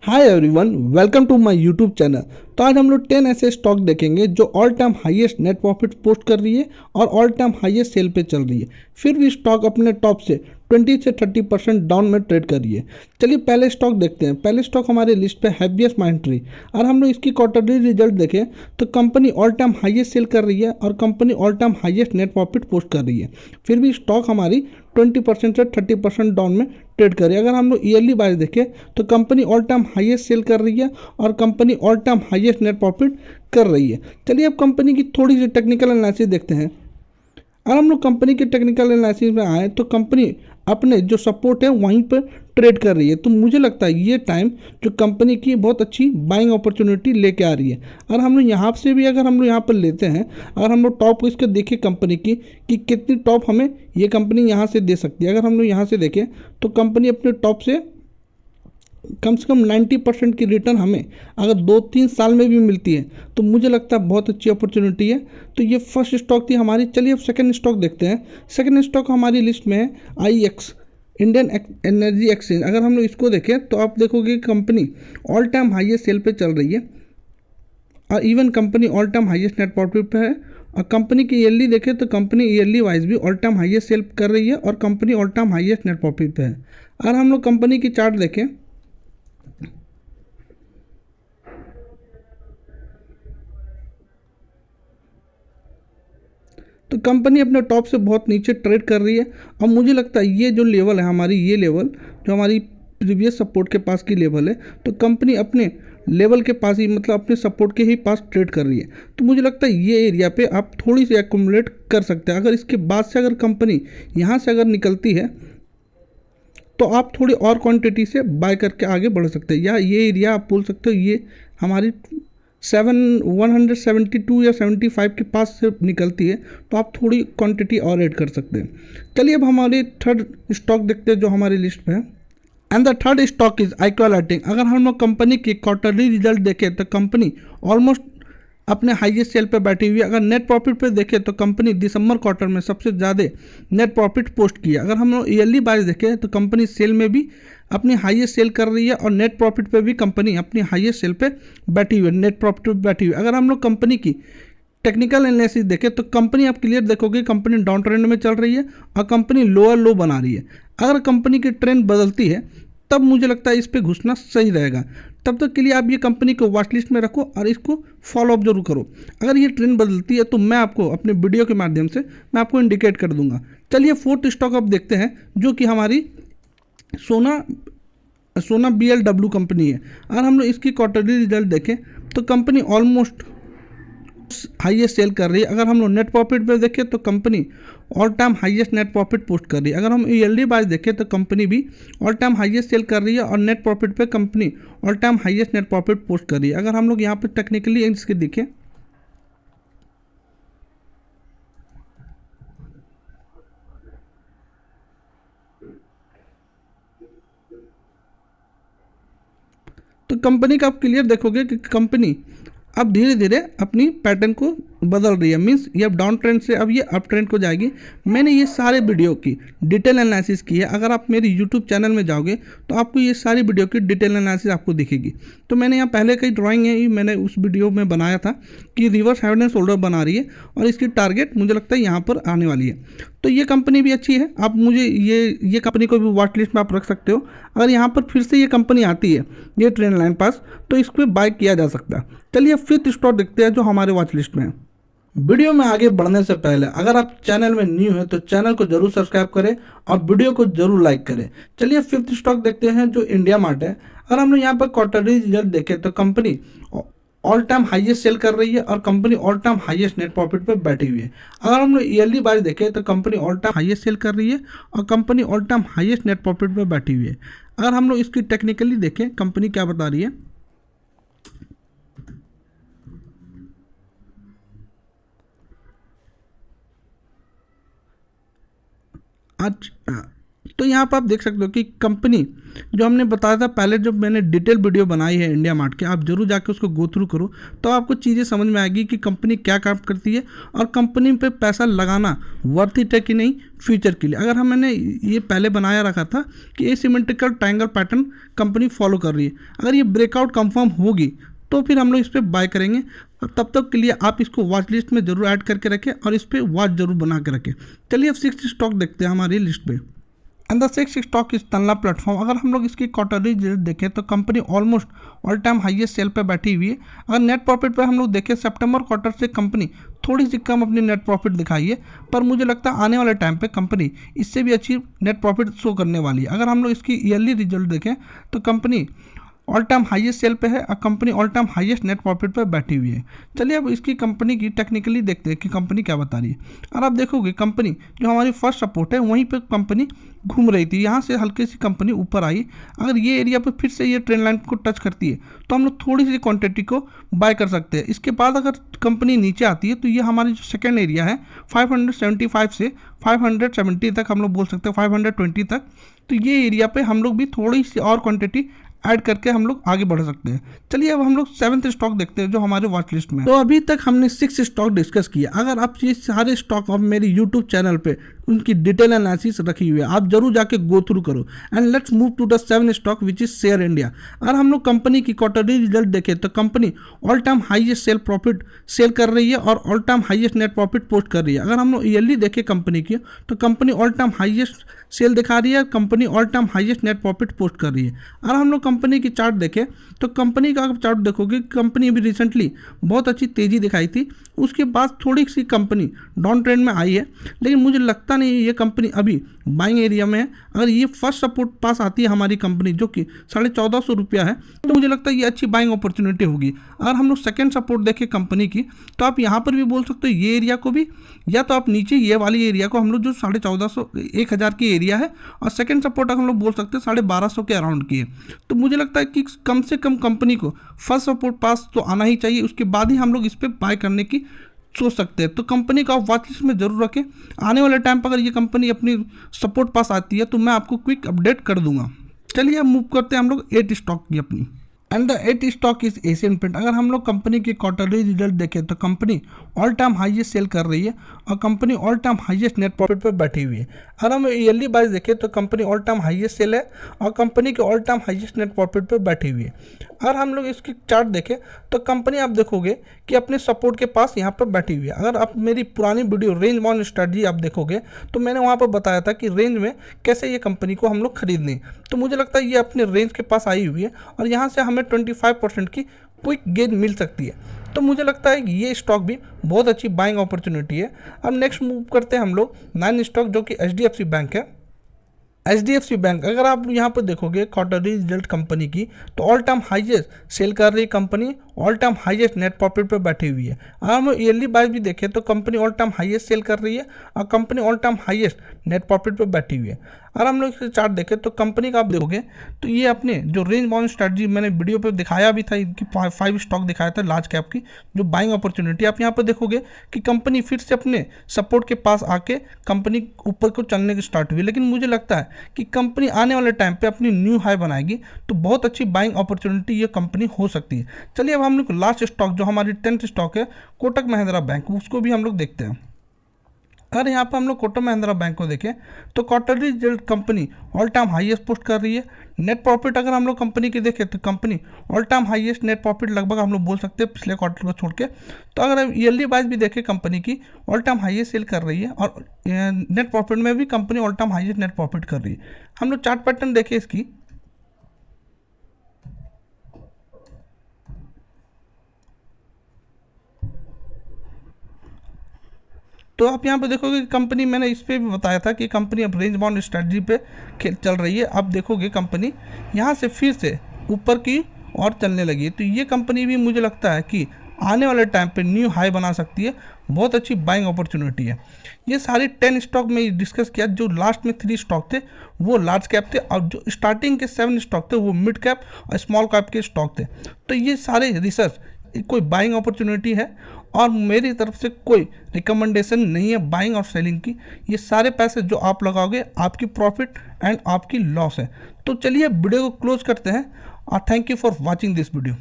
Hi everyone, welcome to my YouTube channel. तो आज हम लोग 10 ऐसे स्टॉक देखेंगे जो all time highest net profit post कर रही है और ऑल टाइम हाईएस्ट सेल पे चल रही है। फिर भी स्टॉक अपने टॉप से 20 से 30% डाउन में ट्रेड कर रही है। चलिए पहले स्टॉक देखते हैं। पहले स्टॉक हमारे लिस्ट पे हैप्पीएस्ट माइंड ट्री। और हम लोग इसकी क्वार्टरली रिजल्ट देखें तो company all time highest sale कर रही है और company all time highest net profit post कर रही है। फिर भी स्टॉक हमारी 20% से 30% डाउन में ट्रेड कर रही है। अगर हम लोग ईयरली वाइज देखें तो company all time highest sale कर रही है और company all time highest net profit कर रही है। चलिए अब कंपनी की थोड़ी सी टेक्निकल एनालिसिस देखते हैं। अगर हम लोग कंपनी के टेक्निकल एनालिसिस में आए तो कंपनी अपने जो सपोर्ट है वहीं पर ट्रेड कर रही है। तो मुझे लगता है ये टाइम जो कंपनी की बहुत अच्छी बाइंग अपॉर्चुनिटी लेके आ रही है। और हम लोग यहाँ से भी अगर हम लोग यहाँ पर लेते हैं, अगर हम लोग टॉप इसके देखें कंपनी की कि कितनी टॉप हमें ये कंपनी यहाँ से दे सकती है। अगर हम लोग यहाँ से देखें तो कंपनी अपने टॉप से कम 90% की रिटर्न हमें अगर 2-3 साल में भी मिलती है तो मुझे लगता है बहुत अच्छी अपॉर्चुनिटी है। तो ये फर्स्ट स्टॉक थी हमारी। चलिए अब सेकंड स्टॉक देखते हैं। सेकंड स्टॉक हमारी लिस्ट में है IEX, इंडियन एनर्जी एक्सचेंज। अगर हम लोग इसको देखें तो आप देखोगे company all time highest sale पे चल रही है और even company all time highest net profit पे है। और कंपनी की ईयरली देखें तो कंपनी ईयरली वाइज भी ऑल टाइम हाईएस्ट सेल कर रही है और company all time highest net profit पे है। अगर हम लोग कंपनी की चार्ट देखें तो कंपनी अपने टॉप से बहुत नीचे ट्रेड कर रही है। और मुझे लगता है ये जो लेवल है हमारी, ये लेवल जो हमारी प्रीवियस सपोर्ट के पास की लेवल है, तो कंपनी अपने लेवल के पास ही मतलब अपने सपोर्ट के ही पास ट्रेड कर रही है। तो मुझे लगता है ये एरिया पे आप थोड़ी सी एक्यूमुलेट कर सकते हैं। अगर इसके बाद से अगर कंपनी यहाँ से अगर निकलती है तो आप थोड़ी और क्वांटिटी से बाय करके आगे बढ़ सकते हैं। या ये एरिया आप बोल सकते हो ये हमारी 172 या 75 के पास से निकलती है तो आप थोड़ी क्वांटिटी और ऐड कर सकते हैं। चलिए अब हमारे थर्ड स्टॉक देखते हैं जो हमारी लिस्ट में है। And the third stock is Aqua Lighting। अगर हम लोग कंपनी की क्वार्टरली रिजल्ट देखें तो कंपनी ऑलमोस्ट अपने हाईएस्ट सेल पे बैठी हुई है। अगर नेट प्रॉफिट पे देखें तो कंपनी दिसंबर क्वार्टर में सबसे ज़्यादा नेट प्रॉफिट पोस्ट किया। अगर हम लोग ईयरली बाइज देखें तो कंपनी सेल में भी अपनी हाईएस्ट सेल कर रही है और नेट प्रॉफिट पे भी कंपनी अपनी हाईएस्ट सेल पे बैठी हुई है, नेट प्रॉफिट पे बैठी हुई है। अगर हम लोग कंपनी की टेक्निकल एनालिसिस देखें तो कंपनी आप क्लियर देखोगे कंपनी डाउन ट्रेंड में चल रही है और कंपनी लोअर लो बना रही है। अगर कंपनी की ट्रेंड बदलती है तब मुझे लगता है इस पर घुसना सही रहेगा। तब तक के लिए आप ये कंपनी को वॉच लिस्ट में रखो और इसको फॉलो अप जरूर करो। अगर ये ट्रेंड बदलती है तो मैं आपको अपने वीडियो के माध्यम से मैं आपको इंडिकेट कर दूंगा। चलिए फोर्थ स्टॉक अब देखते हैं जो कि हमारी सोना सोना BLW कंपनी है। अगर हम लोग इसकी क्वार्टरली रिजल्ट देखें तो कंपनी ऑलमोस्ट हाईएस्ट सेल कर रही है। अगर हम लोग नेट प्रॉफिट पे देखें तो company all time highest net profit post कर रही है। अगर हम ईयरली वाइज देखें तो कंपनी भी ऑल टाइम हाईएस्ट सेल कर रही है और नेट प्रॉफिट पे company all time highest net profit post कर रही है। अगर हम लोग यहाँ पे टेक्निकली इसके देखें तो कंपनी का आप क्लियर देखोगे कि कंपनी अब धीरे धीरे अपनी पैटर्न को बदल रही है। मीन्स ये अब डाउन ट्रेंड से अब ये अप ट्रेंड को जाएगी। मैंने ये सारे वीडियो की डिटेल एनालिसिस की है। अगर आप मेरे यूट्यूब चैनल में जाओगे तो आपको ये सारी वीडियो की डिटेल एनालिसिस आपको दिखेगी। तो मैंने यहाँ पहले कई ड्राइंग है मैंने उस वीडियो में बनाया था कि रिवर्स हेड एंड शोल्डर बना रही है और इसकी टारगेट मुझे लगता है यहाँ पर आने वाली है। तो ये कंपनी भी अच्छी है। आप मुझे ये कंपनी को भी वॉच लिस्ट में आप रख सकते हो। अगर यहाँ पर फिर से ये कंपनी आती है ये ट्रेंड लाइन पास तो इस पर बाय किया जा सकता है। चलिए फिफ्थ स्टॉक देखते हैं जो हमारे वॉच लिस्ट में है। वीडियो में आगे बढ़ने से पहले अगर आप चैनल में न्यू हैं तो चैनल को जरूर सब्सक्राइब करें और वीडियो को जरूर लाइक करें। चलिए फिफ्थ स्टॉक देखते हैं जो इंडिया मार्ट है। अगर हम लोग यहाँ पर क्वार्टरली रिजल्ट देखें तो company all time highest sale कर रही है और company all time highest net profit पे बैठी हुई है। अगर हम लोग ईयरली वाइज देखें तो company all time highest sale कर रही है और company all time highest net profit पे बैठी हुई है। अगर हम लोग इसकी टेक्निकली देखें कंपनी क्या बता रही है, आज तो यहाँ पर आप देख सकते हो कि कंपनी जो हमने बताया था पहले, जब मैंने डिटेल वीडियो बनाई है इंडिया मार्ट के, आप जरूर जाके उसको गो थ्रू करो, तो आपको चीज़ें समझ में आएगी कि कंपनी क्या काम करती है और कंपनी पे पैसा लगाना वर्थ इट है कि नहीं फ्यूचर के लिए। अगर मैंने ये पहले बनाया रखा था कि asymmetrical triangle pattern company follow कर रही है, अगर ये ब्रेकआउट कंफर्म होगी तो फिर हम लोग इस पर बाय करेंगे। और तब तक के लिए आप इसको वॉच लिस्ट में जरूर ऐड करके रखें और इस पर वॉच जरूर बना के रखें। चलिए अब 6 स्टॉक देखते हैं हमारी लिस्ट पे। एंड द 6 स्टॉक इस तनला प्लेटफॉर्म। अगर हम लोग इसकी क्वार्टरली रिजल्ट देखें तो company almost all time highest sale पे बैठी हुई है। अगर नेट प्रॉफिट पे हम लोग देखें, सितंबर क्वार्टर से कंपनी थोड़ी सी कम अपनी नेट प्रॉफिट दिखाई है, पर मुझे लगता है आने वाले टाइम पे कंपनी इससे भी अच्छी नेट प्रॉफिट शो करने वाली है। अगर हम लोग इसकी ईयरली रिजल्ट देखें तो company all time highest sale पे है और company all time highest net profit पे बैठी हुई है। चलिए अब इसकी कंपनी की टेक्निकली देखते हैं कि कंपनी क्या बता रही है। और आप देखोगे कंपनी जो हमारी फर्स्ट सपोर्ट है वहीं पे कंपनी घूम रही थी, यहाँ से हल्की सी कंपनी ऊपर आई। अगर ये एरिया पे फिर से ये ट्रेंड लाइन को टच करती है तो हम लोग थोड़ी सी क्वांटिटी को बाय कर सकते हैं। इसके बाद अगर कंपनी नीचे आती है तो ये हमारी जो सेकेंड एरिया है 575 से 570 तक, हम लोग बोल सकते हैं 520 तक, तो ये एरिया पे हम लोग भी थोड़ी सी और क्वांटिटी ऐड करके हम लोग आगे बढ़ सकते हैं। चलिए अब हम लोग 7th स्टॉक देखते हैं जो हमारे वॉच लिस्ट में। तो अभी तक हमने 6 स्टॉक डिस्कस किया। अगर आप ये सारे स्टॉक अब मेरी यूट्यूब चैनल पे उनकी डिटेल एनालिसिस रखी हुई है, आप जरूर जाके गो थ्रू करो। And let's move to the 7th stock which is Share India. अगर हम लोग कंपनी की क्वार्टरली रिजल्ट देखें तो company all time highest sale profit sale कर रही है और all time highest net profit post कर रही है। अगर हम लोग ईयरली देखें कंपनी की तो company all time highest sale दिखा रही है, company all time highest net profit post कर रही है। अगर हम लोग कंपनी की चार्ट देखें तो कंपनी का अगर चार्ट देखोगे, कंपनी अभी रिसेंटली बहुत अच्छी तेज़ी दिखाई थी, उसके बाद थोड़ी सी कंपनी डाउन ट्रेंड में आई है, लेकिन मुझे लगता नहीं ये कंपनी अभी बाइंग एरिया में है। अगर ये फर्स्ट सपोर्ट पास आती है हमारी कंपनी जो कि 1450 रुपया है, तो मुझे लगता है ये अच्छी बाइंग अपॉर्चुनिटी होगी। अगर हम लोग सेकेंड सपोर्ट देखें कंपनी की तो आप यहाँ पर भी बोल सकते हो ये एरिया को भी, या तो आप नीचे ये वाली एरिया को हम लोग जो 1450 1000 की एरिया है, और सेकेंड सपोर्ट हम लोग बोल सकते हैं 1250 के अराउंड की है। तो मुझे लगता है कि कम से कम कंपनी को फर्स्ट सपोर्ट पास तो आना ही चाहिए, उसके बाद ही हम लोग इस पर बाय करने की सोच सकते हैं। तो कंपनी का आप वॉच लिस्ट में जरूर रखें। आने वाले टाइम पर अगर ये कंपनी अपनी सपोर्ट पास आती है तो मैं आपको क्विक अपडेट कर दूंगा। चलिए अब मूव करते हैं हम लोग 8 स्टॉक की अपनी। And the 8 stock is Asian Paint. अगर हम लोग कंपनी की क्वार्टरली रिजल्ट देखें तो company all time highest sale कर रही है और company all time highest net profit पर बैठी हुई है। अगर हम ईयरली वाइज देखें तो company all time highest sale है और कंपनी के all time highest net profit पर बैठी हुई है। अगर हम लोग इसकी चार्ट देखें तो कंपनी आप देखोगे कि अपने सपोर्ट के पास यहाँ पर बैठी हुई है। अगर आप मेरी पुरानी वीडियो रेंज बाउंड स्ट्रेटजी आप देखोगे तो मैंने वहाँ पर बताया था कि रेंज में कैसे ये कंपनी को हम लोग खरीदने, तो मुझे लगता है ये अपने रेंज के पास आई हुई है और यहाँ से हमें 25% की क्विक गेन मिल सकती है। तो मुझे लगता है ये स्टॉक भी बहुत अच्छी बाइंग अपॉर्चुनिटी है। अब नेक्स्ट मूव करते हैं हम लोग 9 स्टॉक जो कि HDFC बैंक है। HDFC बैंक अगर आप यहाँ पर देखोगे क्वार्टरली रिजल्ट कंपनी की तो ऑल टाइम हाईएस्ट सेल कर रही company, all time highest net profit पर बैठी हुई है। अगर हम ईयरली वाइज भी देखें तो company all time highest sale कर रही है और company all time highest net profit पर बैठी हुई है। अगर हम लोग इसके चार्ट देखें तो कंपनी का आप देखोगे तो ये अपने जो रेंज बाउंड स्ट्रेटजी मैंने वीडियो पे दिखाया भी था, इनकी 5 स्टॉक दिखाया था लार्ज कैप की जो बाइंग अपॉर्चुनिटी, आप यहाँ पर देखोगे कि कंपनी फिर से अपने सपोर्ट के पास आके कंपनी ऊपर को चलने की स्टार्ट हुई। लेकिन मुझे लगता है कि कंपनी आने वाले टाइम पे अपनी न्यू हाई बनाएगी तो बहुत अच्छी बाइंग अपॉर्चुनिटी ये कंपनी हो सकती है। चलिए अब हम लोग लास्ट स्टॉक जो हमारी 10th स्टॉक है कोटक महिंद्रा बैंक, उसको भी हम लोग देखते हैं। अगर यहाँ पर हम लोग कोटक महिंद्रा बैंक को देखें तो quarterly result company all time highest post कर रही है। नेट प्रॉफिट अगर हम लोग कंपनी की देखें तो company all time highest net profit लगभग हम लोग बोल सकते हैं पिछले क्वार्टर को छोड़ के। तो अगर ईयरली वाइज भी देखें कंपनी की ऑल टाइम हाईएस्ट सेल कर रही है और नेट प्रॉफिट में भी company all time highest net profit कर रही है। हम लोग चार्ट पैटर्न देखें इसकी तो आप यहाँ पे देखोगे कि कंपनी, मैंने इस पर भी बताया था कि कंपनी अब रेंज बाउंड स्ट्रेटजी पे चल रही है। अब देखोगे कंपनी यहाँ से फिर से ऊपर की और चलने लगी है। तो ये कंपनी भी मुझे लगता है कि आने वाले टाइम पे न्यू हाई बना सकती है, बहुत अच्छी बाइंग अपॉर्चुनिटी है। ये सारी 10 स्टॉक में डिस्कस किया। जो लास्ट में 3 स्टॉक थे वो लार्ज कैप थे और जो स्टार्टिंग के 7 स्टॉक थे वो मिड कैप और स्मॉल कैप के स्टॉक थे। तो ये सारे रिसर्च कोई बाइंग अपॉर्चुनिटी है और मेरी तरफ से कोई रिकमेंडेशन नहीं है बाइंग और सेलिंग की। ये सारे पैसे जो आप लगाओगे आपकी प्रॉफिट एंड आपकी लॉस है। तो चलिए वीडियो को क्लोज करते हैं और thank you for watching this video.